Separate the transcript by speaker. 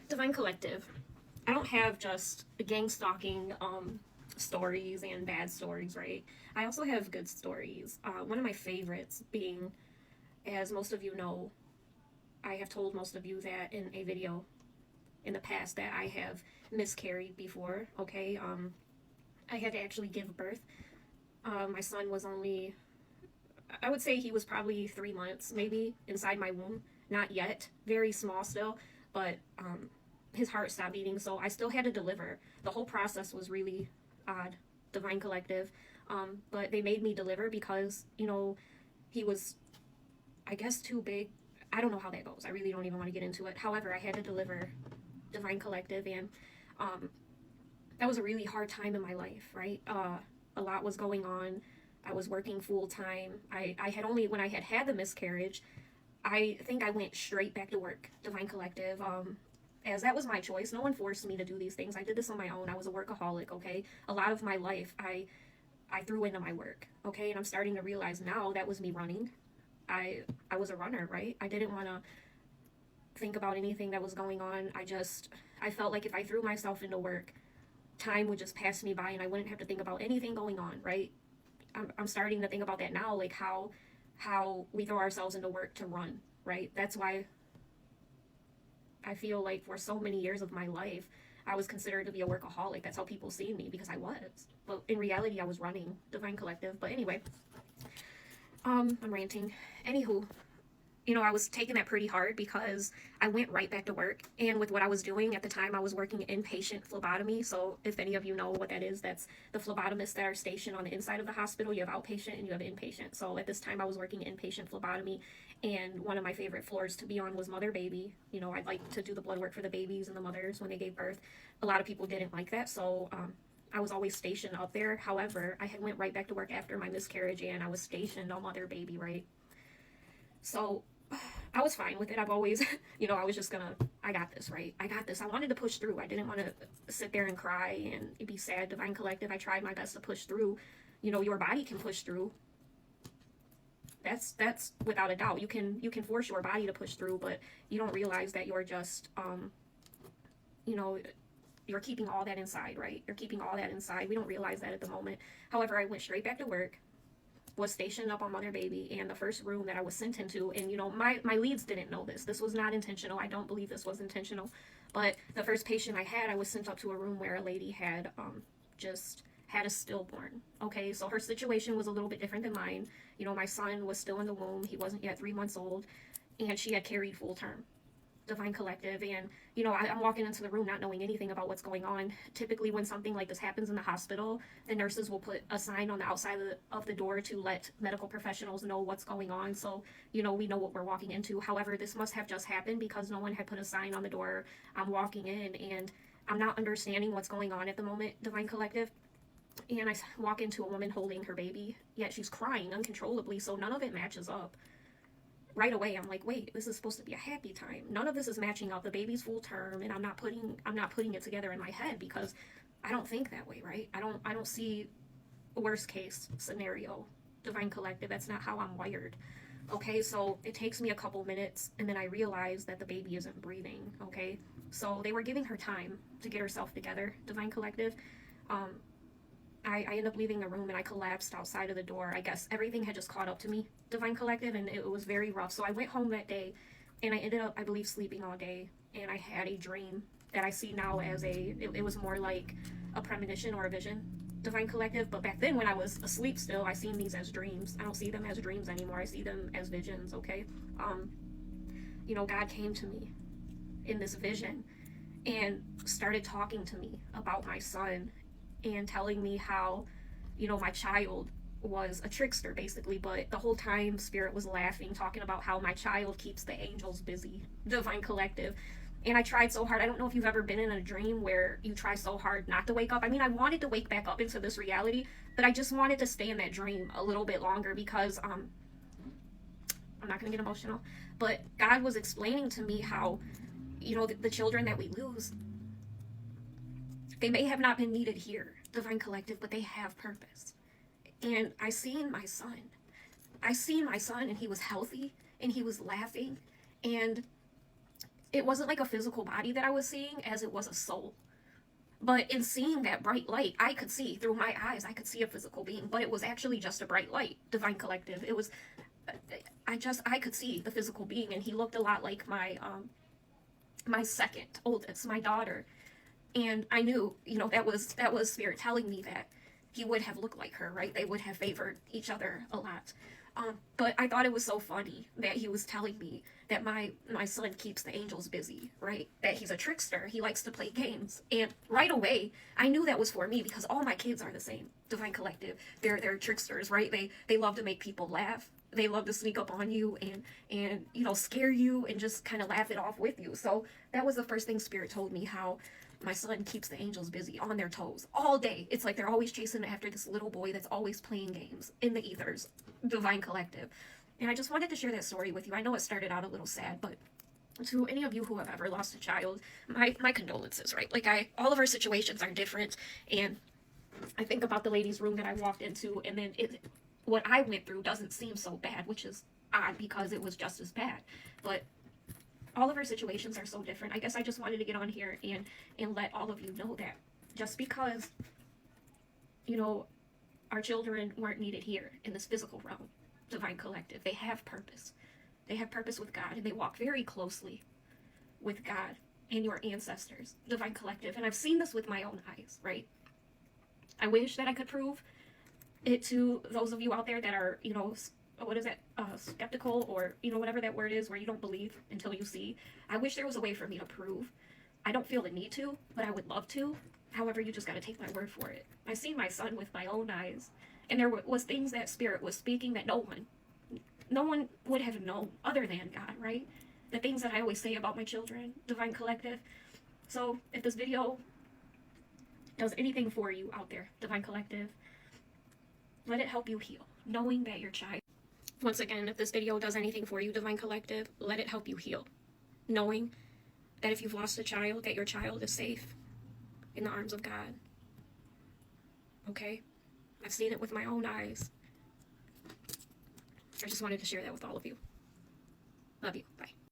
Speaker 1: Divine Collective. I don't have just gang stalking stories and bad stories, right? I also have good stories. One of my favorites being, as most of you know, I have told most of you that in a video in the past that I have miscarried before, okay? I had to actually give birth. My son was only, I would say he was probably 3 months maybe inside my womb. Not yet, very small still, but his heart stopped beating, so I still had to deliver. The whole process was really odd, Divine Collective. But they made me deliver because, he was, I guess, too big. I don't know how that goes. I really don't even want to get into it. However, I had to deliver, Divine Collective, and um, that was a really hard time in my life, right? A lot was going on. I was working full time. I had only, when I had the miscarriage, I think I went straight back to work, Divine Collective. As that was my choice. No one forced me to do these things. I did this on my own. I was a workaholic, okay? A lot of my life, I threw into my work, okay? And I'm starting to realize now that was me running. I was a runner, right? I didn't want to think about anything that was going on. I felt like if I threw myself into work, time would just pass me by and I wouldn't have to think about anything going on, right? I'm starting to think about that now, like how we throw ourselves into work to run, right? That's why I feel like for so many years of my life, I was considered to be a workaholic. That's how people see me, because I was. But in reality, I was running Divine Collective. But anyway, I'm ranting. Anywho, I was taking that pretty hard because I went right back to work. And with what I was doing at the time, I was working inpatient phlebotomy. So if any of you know what that is, that's the phlebotomists that are stationed on the inside of the hospital. You have outpatient and you have inpatient. So at this time, I was working inpatient phlebotomy. And one of my favorite floors to be on was mother baby. I'd like to do the blood work for the babies and the mothers when they gave birth. A lot of people didn't like that. So I was always stationed up there. However, I had went right back to work after my miscarriage and I was stationed on mother baby, right? So I was fine with it. I've always, I was just gonna, I got this, right? I got this. I wanted to push through. I didn't want to sit there and cry and be sad. Divine Collective, I tried my best to push through. Your body can push through. That's without a doubt. You can force your body to push through, but you don't realize that you're just, you know, you're keeping all that inside, right? You're keeping all that inside. We don't realize that at the moment. However, I went straight back to work, was stationed up on mother baby, and the first room that I was sent into, and my leads didn't know this. This was not intentional. I don't believe this was intentional. But the first patient I was sent up to a room where a lady had just had a stillborn. Okay, so her situation was a little bit different than mine. My son was still in the womb. He wasn't yet 3 months old, and she had carried full term. Divine Collective. And I'm walking into the room not knowing anything about what's going on. Typically when something like this happens in the hospital, the nurses will put a sign on the outside of the door to let medical professionals know what's going on, so we know what we're walking into. However, this must have just happened because no one had put a sign on the door. I'm walking in and I'm not understanding what's going on at the moment, Divine Collective. And I walk into a woman holding her baby, yet she's crying uncontrollably, so none of it matches up. Right away I'm like, wait, this is supposed to be a happy time. None of this is matching up. The baby's full term, and I'm not putting it together in my head because I don't think that way, right? I don't see a worst case scenario, Divine Collective. That's not how I'm wired. Okay, so it takes me a couple minutes, and then I realize that the baby isn't breathing. Okay, so they were giving her time to get herself together, Divine Collective. I ended up leaving the room and I collapsed outside of the door. I guess everything had just caught up to me, Divine Collective, and it was very rough. So I went home that day and I ended up, I believe, sleeping all day, and I had a dream that I see now as it was more like a premonition or a vision, Divine Collective. But back then when I was asleep still, I seen these as dreams. I don't see them as dreams anymore. I see them as visions, okay? God came to me in this vision and started talking to me about my son and telling me how, my child was a trickster basically, but the whole time Spirit was laughing, talking about how my child keeps the angels busy, Divine Collective. And I tried so hard. I don't know if you've ever been in a dream where you try so hard not to wake up. I mean, I wanted to wake back up into this reality, but I just wanted to stay in that dream a little bit longer because I'm not gonna get emotional, but God was explaining to me how, the children that we lose, they may have not been needed here, Divine Collective, but they have purpose. And I seen my son, and he was healthy, and he was laughing, and it wasn't like a physical body that I was seeing as it was a soul. But in seeing that bright light, I could see through my eyes, I could see a physical being, but it was actually just a bright light, divine collective. It was, I could see the physical being, and he looked a lot like my second oldest, my daughter. And I knew, that was spirit telling me that he would have looked like her, right? They would have favored each other a lot. But I thought it was so funny that he was telling me that my son keeps the angels busy, right? That he's a trickster. He likes to play games. And right away, I knew that was for me because all my kids are the same. Divine Collective. They're tricksters, right? They love to make people laugh. They love to sneak up on you and scare you and just kind of laugh it off with you. So that was the first thing Spirit told me, how my son keeps the angels busy on their toes all day. It's like they're always chasing after this little boy that's always playing games in the ethers. Divine Collective. And I just wanted to share that story with you. I know it started out a little sad, but to any of you who have ever lost a child, my condolences, right? Like, all of our situations are different, and I think about the ladies' room that I walked into, and then what I went through doesn't seem so bad, which is odd because it was just as bad. But all of our situations are so different. I guess I just wanted to get on here and let all of you know that just because, our children weren't needed here in this physical realm, Divine Collective, they have purpose. They have purpose with God, and they walk very closely with God and your ancestors, Divine Collective. And I've seen this with my own eyes, right? I wish that I could prove it to those of you out there that are, skeptical, or, whatever that word is, where you don't believe until you see. I wish there was a way for me to prove. I don't feel the need to, but I would love to. However, you just got to take my word for it. I seen my son with my own eyes, and there was things that Spirit was speaking that no one would have known other than God, right? The things that I always say about my children, Divine Collective. So if this video does anything for you out there, Divine Collective, let it help you heal, knowing that your child. Once again, if this video does anything for you, Divine Collective, let it help you heal, knowing that if you've lost a child, that your child is safe in the arms of God. Okay? I've seen it with my own eyes. I just wanted to share that with all of you. Love you. Bye.